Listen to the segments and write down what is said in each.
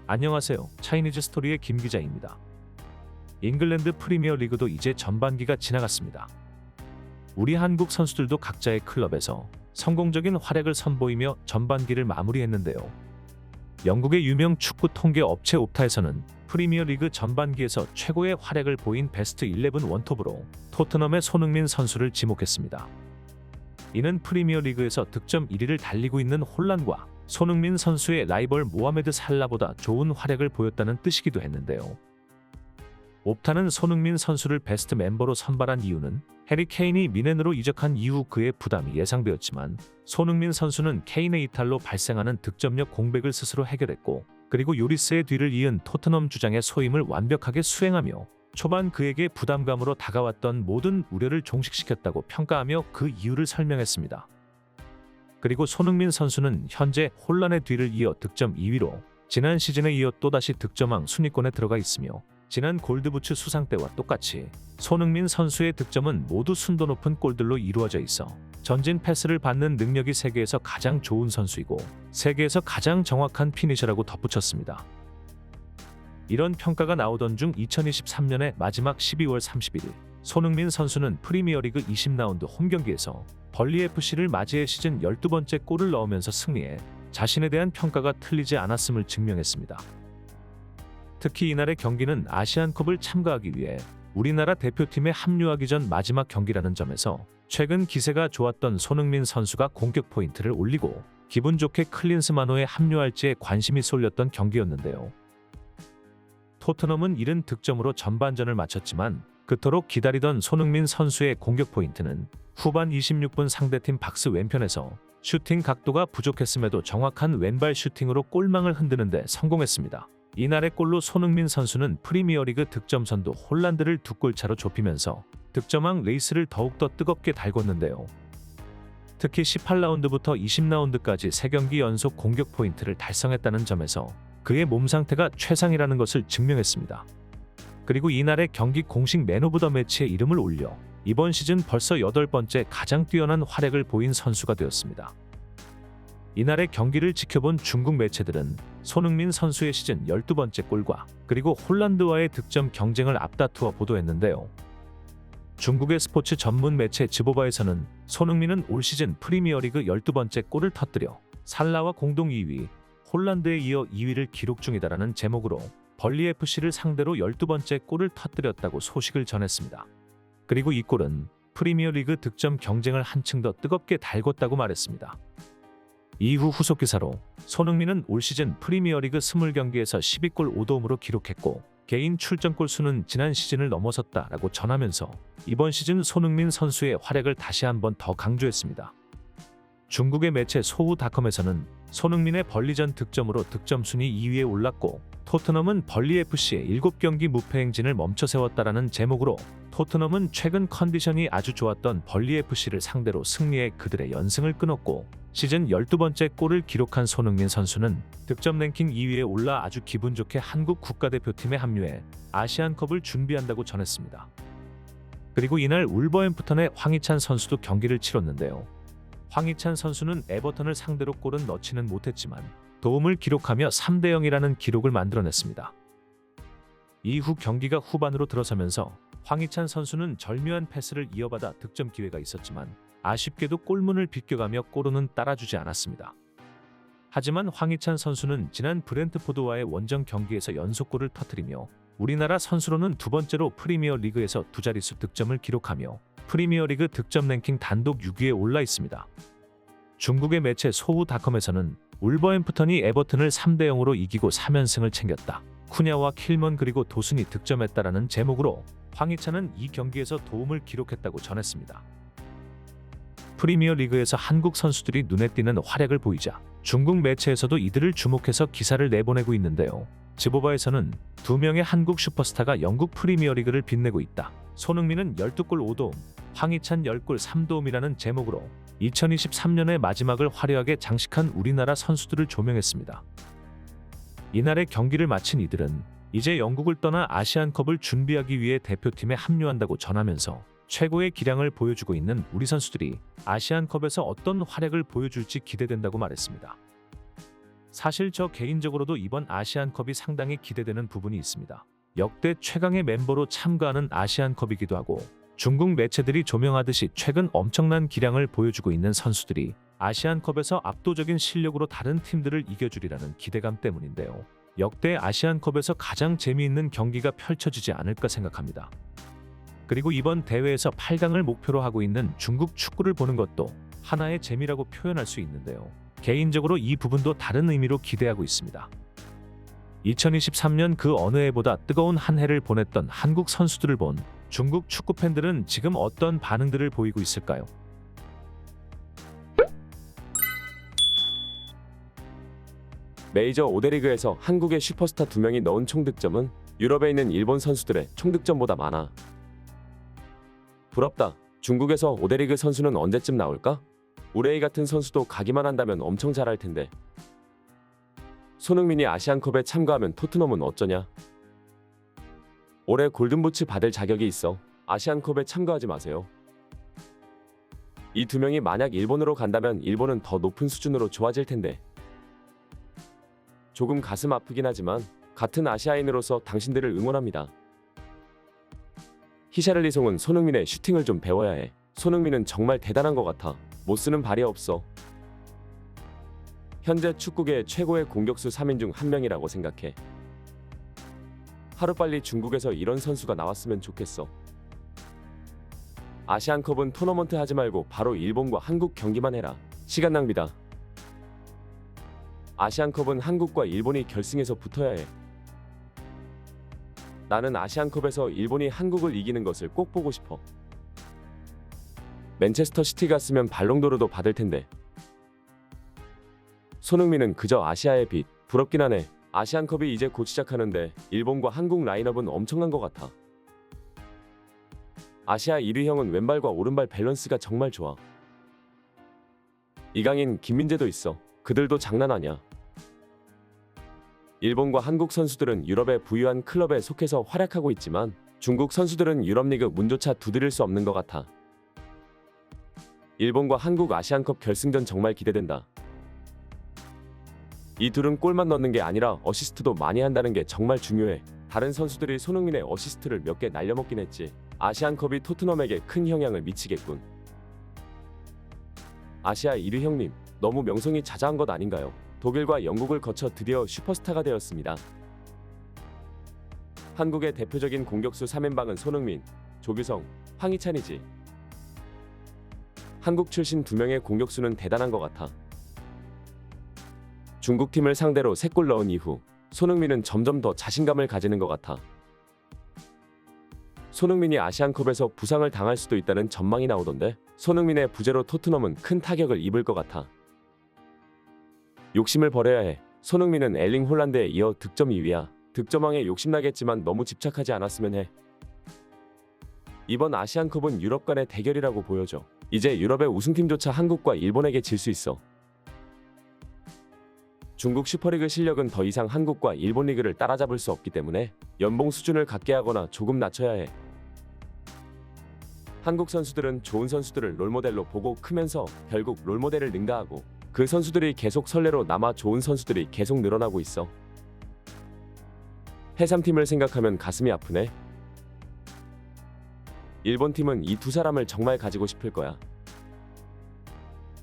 안녕하세요. 차이니즈 스토리의 김 기자입니다. 잉글랜드 프리미어 리그도 이제 전반기가 지나갔습니다. 우리 한국 선수들도 각자의 클럽에서 성공적인 활약을 선보이며 전반기를 마무리했는데요. 영국의 유명 축구 통계 업체 옵타에서는 프리미어 리그 전반기에서 최고의 활약을 보인 베스트 11 원톱으로 토트넘의 손흥민 선수를 지목했습니다. 이는 프리미어 리그에서 득점 1위를 달리고 있는 홀란과 손흥민 선수의 라이벌 모하메드 살라보다 좋은 활약을 보였다는 뜻이기도 했는데요. 옵타는 손흥민 선수를 베스트 멤버로 선발한 이유는 해리 케인이 미넨으로 이적한 이후 그의 부담이 예상되었지만 손흥민 선수는 케인의 이탈로 발생하는 득점력 공백을 스스로 해결했고, 그리고 요리스의 뒤를 이은 토트넘 주장의 소임을 완벽하게 수행하며 초반 그에게 부담감으로 다가왔던 모든 우려를 종식시켰다고 평가하며 그 이유를 설명했습니다. 그리고 손흥민 선수는 현재 홀란의 뒤를 이어 득점 2위로 지난 시즌에 이어 또다시 득점왕 순위권에 들어가 있으며, 지난 골드부츠 수상 때와 똑같이 손흥민 선수의 득점은 모두 순도 높은 골들로 이루어져 있어 전진 패스를 받는 능력이 세계에서 가장 좋은 선수이고 세계에서 가장 정확한 피니셔라고 덧붙였습니다. 이런 평가가 나오던 중 2023년의 마지막 12월 31일 손흥민 선수는 프리미어리그 20라운드 홈경기에서 벌리FC를 맞이해 시즌 12번째 골을 넣으면서 승리해 자신에 대한 평가가 틀리지 않았음을 증명했습니다. 특히 이날의 경기는 아시안컵을 참가하기 위해 우리나라 대표팀에 합류하기 전 마지막 경기라는 점에서 최근 기세가 좋았던 손흥민 선수가 공격 포인트를 올리고 기분 좋게 클린스만호에 합류할지에 관심이 쏠렸던 경기였는데요. 토트넘은 70득점으로 전반전을 마쳤지만 그토록 기다리던 손흥민 선수의 공격 포인트는 후반 26분 상대팀 박스 왼편에서 슈팅 각도가 부족했음에도 정확한 왼발 슈팅으로 골망을 흔드는 데 성공했습니다. 이날의 골로 손흥민 선수는 프리미어리그 득점선도 홀란드를 2골 차로 좁히면서 득점왕 레이스를 더욱더 뜨겁게 달궜는데요. 특히 18라운드부터 20라운드까지 3경기 연속 공격 포인트를 달성했다는 점에서 그의 몸 상태가 최상이라는 것을 증명했습니다. 그리고 이날의 경기 공식 맨 오브 더 매치에 이름을 올려 이번 시즌 벌써 8번째 가장 뛰어난 활약을 보인 선수가 되었습니다. 이날의 경기를 지켜본 중국 매체들은 손흥민 선수의 시즌 12번째 골과 그리고 홀란드와의 득점 경쟁을 앞다투어 보도했는데요. 중국의 스포츠 전문 매체 즈보바에서는 손흥민은 올 시즌 프리미어리그 12번째 골을 터뜨려 살라와 공동 2위, 홀란드에 이어 2위를 기록 중이다라는 제목으로 벌리FC를 상대로 12번째 골을 터뜨렸다고 소식을 전했습니다. 그리고 이 골은 프리미어리그 득점 경쟁을 한층 더 뜨겁게 달궜다고 말했습니다. 이후 후속 기사로 손흥민은 올 시즌 프리미어리그 20경기에서 12골 5도움으로 기록했고 개인 출전골 수는 지난 시즌을 넘어섰다라고 전하면서 이번 시즌 손흥민 선수의 활약을 다시 한번 더 강조했습니다. 중국의 매체 소우닷컴에서는 손흥민의 벌리전 득점으로 득점 순위 2위에 올랐고 토트넘은 벌리FC의 7경기 무패 행진을 멈춰 세웠다라는 제목으로 토트넘은 최근 컨디션이 아주 좋았던 벌리FC를 상대로 승리해 그들의 연승을 끊었고 시즌 12번째 골을 기록한 손흥민 선수는 득점 랭킹 2위에 올라 아주 기분 좋게 한국 국가대표팀에 합류해 아시안컵을 준비한다고 전했습니다. 그리고 이날 울버햄프턴의 황희찬 선수도 경기를 치렀는데요. 황희찬 선수는 에버턴을 상대로 골은 넣지는 못했지만 도움을 기록하며 3대0이라는 기록을 만들어냈습니다. 이후 경기가 후반으로 들어서면서 황희찬 선수는 절묘한 패스를 이어받아 득점 기회가 있었지만 아쉽게도 골문을 비껴가며 골은 따라주지 않았습니다. 하지만 황희찬 선수는 지난 브렌트포드와의 원정 경기에서 연속골을 터뜨리며 우리나라 선수로는 두 번째로 프리미어 리그에서 두 자릿수 득점을 기록하며 프리미어리그 득점 랭킹 단독 6위에 올라 있습니다. 중국의 매체 소우닷컴에서는 울버햄프턴이 에버튼을 3대0으로 이기고 3연승을 챙겼다. 쿠냐와 킬먼 그리고 도순이 득점했다라는 제목으로 황희찬은 이 경기에서 도움을 기록했다고 전했습니다. 프리미어 리그에서 한국 선수들이 눈에 띄는 활약을 보이자 중국 매체에서도 이들을 주목해서 기사를 내보내고 있는데요. 즈보바에서는 2명의 한국 슈퍼스타가 영국 프리미어리그를 빛내고 있다. 손흥민은 12골 5도움, 황희찬 10골 3도움이라는 제목으로 2023년의 마지막을 화려하게 장식한 우리나라 선수들을 조명했습니다. 이날의 경기를 마친 이들은 이제 영국을 떠나 아시안컵을 준비하기 위해 대표팀에 합류한다고 전하면서 최고의 기량을 보여주고 있는 우리 선수들이 아시안컵에서 어떤 활약을 보여줄지 기대된다고 말했습니다. 사실 저 개인적으로도 이번 아시안컵이 상당히 기대되는 부분이 있습니다. 역대 최강의 멤버로 참가하는 아시안컵이기도 하고 중국 매체들이 조명하듯이 최근 엄청난 기량을 보여주고 있는 선수들이 아시안컵에서 압도적인 실력으로 다른 팀들을 이겨주리라는 기대감 때문인데요. 역대 아시안컵에서 가장 재미있는 경기가 펼쳐지지 않을까 생각합니다. 그리고 이번 대회에서 8강을 목표로 하고 있는 중국 축구를 보는 것도 하나의 재미라고 표현할 수 있는데요. 개인적으로 이 부분도 다른 의미로 기대하고 있습니다. 2023년 그 어느 해보다 뜨거운 한 해를 보냈던 한국 선수들을 본 중국 축구 팬들은 지금 어떤 반응들을 보이고 있을까요? 메이저 5대 리그에서 한국의 슈퍼스타 2명이 넣은 총득점은 유럽에 있는 일본 선수들의 총득점보다 많아. 부럽다. 중국에서 5대 리그 선수는 언제쯤 나올까? 우레이 같은 선수도 가기만 한다면 엄청 잘할 텐데. 손흥민이 아시안컵에 참가하면 토트넘은 어쩌냐? 올해 골든부츠 받을 자격이 있어. 아시안컵에 참가하지 마세요. 이 2명이 만약 일본으로 간다면 일본은 더 높은 수준으로 좋아질 텐데. 조금 가슴 아프긴 하지만 같은 아시아인으로서 당신들을 응원합니다. 히샤를리송은 손흥민의 슈팅을 좀 배워야 해. 손흥민은 정말 대단한 것 같아. 못 쓰는 발이 없어. 현재 축구계의 최고의 공격수 3인 중 한 명이라고 생각해. 하루빨리 중국에서 이런 선수가 나왔으면 좋겠어. 아시안컵은 토너먼트 하지 말고 바로 일본과 한국 경기만 해라. 시간 낭비다. 아시안컵은 한국과 일본이 결승에서 붙어야 해. 나는 아시안컵에서 일본이 한국을 이기는 것을 꼭 보고 싶어. 맨체스터 시티 갔으면 발롱도르도 받을 텐데. 손흥민은 그저 아시아의 빛. 부럽긴 하네. 아시안컵이 이제 곧 시작하는데 일본과 한국 라인업은 엄청난 것 같아. 아시아 1위형은 왼발과 오른발 밸런스가 정말 좋아. 이강인, 김민재도 있어. 그들도 장난 아니야. 일본과 한국 선수들은 유럽의 부유한 클럽에 속해서 활약하고 있지만 중국 선수들은 유럽리그 문조차 두드릴 수 없는 것 같아. 일본과 한국 아시안컵 결승전 정말 기대된다. 이 둘은 골만 넣는 게 아니라 어시스트도 많이 한다는 게 정말 중요해. 다른 선수들이 손흥민의 어시스트를 몇 개 날려먹긴 했지. 아시안컵이 토트넘에게 큰 영향을 미치겠군. 아시아 1위 형님, 너무 명성이 자자한 것 아닌가요? 독일과 영국을 거쳐 드디어 슈퍼스타가 되었습니다. 한국의 대표적인 공격수 3인방은 손흥민, 조규성, 황희찬이지. 한국 출신 2명의 공격수는 대단한 것 같아. 중국팀을 상대로 3골 넣은 이후 손흥민은 점점 더 자신감을 가지는 것 같아. 손흥민이 아시안컵에서 부상을 당할 수도 있다는 전망이 나오던데 손흥민의 부재로 토트넘은 큰 타격을 입을 것 같아. 욕심을 버려야 해. 손흥민은 엘링 홀란드에 이어 득점 2위야. 득점왕에 욕심나겠지만 너무 집착하지 않았으면 해. 이번 아시안컵은 유럽 간의 대결이라고 보여져. 이제 유럽의 우승팀조차 한국과 일본에게 질 수 있어. 중국 슈퍼리그 실력은 더 이상 한국과 일본 리그를 따라잡을 수 없기 때문에 연봉 수준을 같게 하거나 조금 낮춰야 해. 한국 선수들은 좋은 선수들을 롤모델로 보고 크면서 결국 롤모델을 능가하고 그 선수들이 계속 선례로 남아 좋은 선수들이 계속 늘어나고 있어. 해삼팀을 생각하면 가슴이 아프네. 일본 팀은 이 2사람을 정말 가지고 싶을 거야.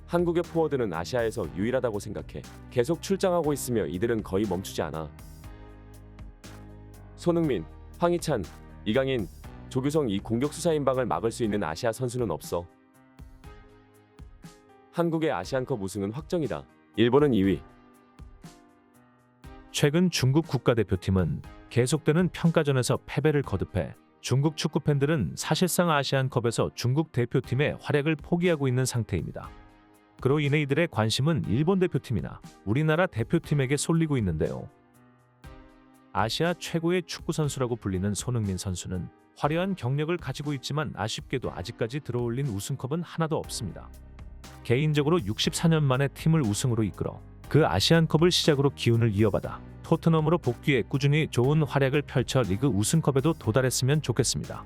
한국의 포워드는 아시아에서 유일하다고 생각해. 계속 출장하고 있으며 이들은 거의 멈추지 않아. 손흥민, 황희찬, 이강인, 조규성 이 공격수 4인방을 막을 수 있는 아시아 선수는 없어. 한국의 아시안컵 우승은 확정이다. 일본은 2위. 최근 중국 국가대표팀은 계속되는 평가전에서 패배를 거듭해 중국 축구 팬들은 사실상 아시안컵에서 중국 대표팀의 활약을 포기하고 있는 상태입니다. 그로 인해 이들의 관심은 일본 대표팀이나 우리나라 대표팀에게 쏠리고 있는데요. 아시아 최고의 축구 선수라고 불리는 손흥민 선수는 화려한 경력을 가지고 있지만 아쉽게도 아직까지 들어올린 우승컵은 하나도 없습니다. 개인적으로 64년 만에 팀을 우승으로 이끌어 그 아시안컵을 시작으로 기운을 이어받아 토트넘으로 복귀해 꾸준히 좋은 활약을 펼쳐 리그 우승컵에도 도달했으면 좋겠습니다.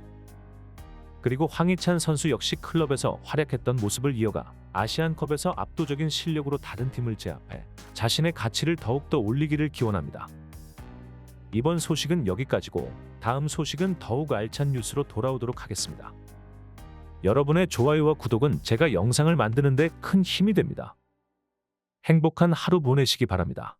그리고 황희찬 선수 역시 클럽에서 활약했던 모습을 이어가 아시안컵에서 압도적인 실력으로 다른 팀을 제압해 자신의 가치를 더욱더 올리기를 기원합니다. 이번 소식은 여기까지고 다음 소식은 더욱 알찬 뉴스로 돌아오도록 하겠습니다. 여러분의 좋아요와 구독은 제가 영상을 만드는 데 큰 힘이 됩니다. 행복한 하루 보내시기 바랍니다.